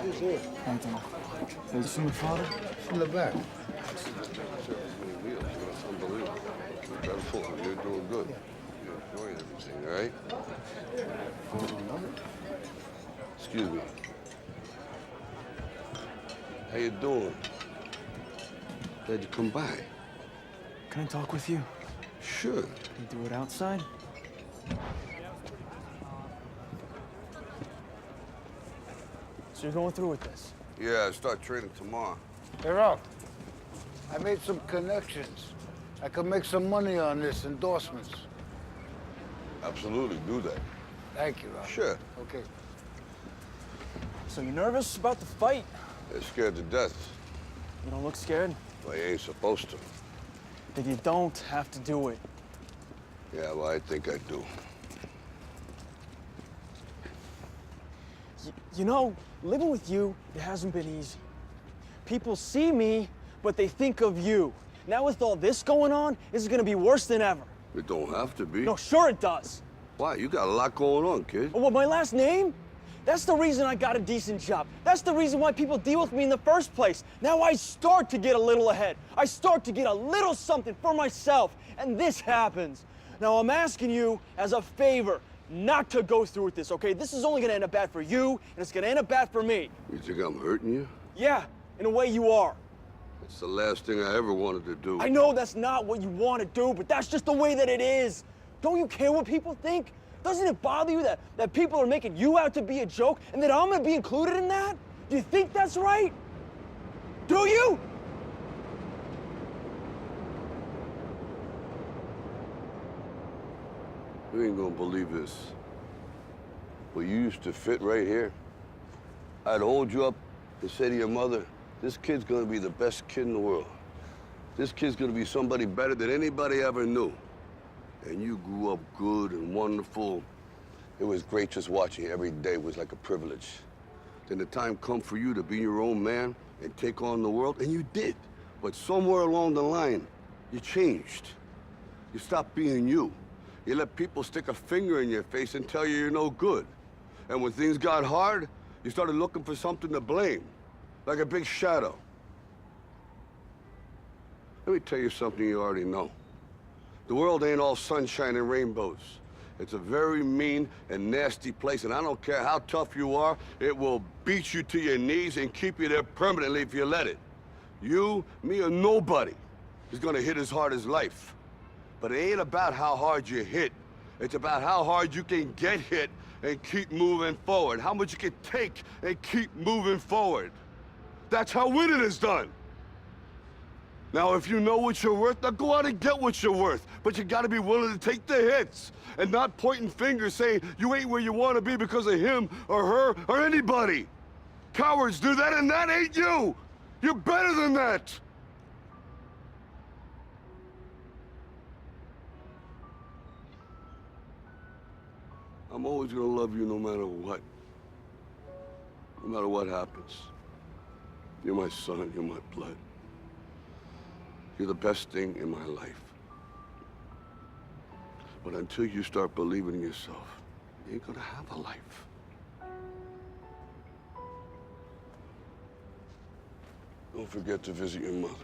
Who's here? Anthony. Is this from your father? In the back. Unbelievable. You're doing good. You're enjoying everything, all right? Excuse me. How you doing? Glad you come by. Can I talk with you? Sure. Can we do it outside? So you're going through with this? Yeah, I start training tomorrow. Hey, Ralph. I made some connections. I could make some money on this, endorsements. Absolutely, do that. Thank you, Ralph. Sure. Okay. So you nervous about the fight? They're scared to death. You don't look scared? Well, you ain't supposed to. Then you don't have to do it. Yeah, well, I think I do. You know, living with you, it hasn't been easy. People see me, but they think of you. Now with all this going on, this is gonna be worse than ever. It don't have to be. No, sure it does. Why? You got a lot going on, kid. Oh, well, my last name? That's the reason I got a decent job. That's the reason why people deal with me in the first place. Now I start to get a little ahead. I start to get a little something for myself, and this happens. Now I'm asking you as a favor not to go through with this, okay? This is only gonna end up bad for you, and it's gonna end up bad for me. You think I'm hurting you? Yeah, in a way you are. It's the last thing I ever wanted to do. I know that's not what you want to do, but that's just the way that it is. Don't you care what people think? Doesn't it bother you that people are making you out to be a joke and that I'm gonna be included in that? Do you think that's right? Do you? You ain't gonna believe this. But you used to fit right here. I'd hold you up and say to your mother, this kid's gonna be the best kid in the world. This kid's gonna be somebody better than anybody ever knew. And you grew up good and wonderful. It was great just watching you every day. It was like a privilege. Then the time come for you to be your own man and take on the world, and you did. But somewhere along the line, you changed. You stopped being you. You let people stick a finger in your face and tell you you're no good. And when things got hard, you started looking for something to blame, like a big shadow. Let me tell you something you already know. The world ain't all sunshine and rainbows. It's a very mean and nasty place, and I don't care how tough you are, it will beat you to your knees and keep you there permanently if you let it. You, me, or nobody is gonna hit as hard as life. But it ain't about how hard you hit. It's about how hard you can get hit and keep moving forward. How much you can take and keep moving forward. That's how winning is done. Now, if you know what you're worth, now go out and get what you're worth. But you gotta be willing to take the hits and not pointing fingers saying you ain't where you wanna be because of him or her or anybody. Cowards do that, and that ain't you. You're better than that. I'm always gonna love you no matter what. No matter what happens. You're my son, you're my blood. You're the best thing in my life. But until you start believing in yourself, you ain't gonna have a life. Don't forget to visit your mother.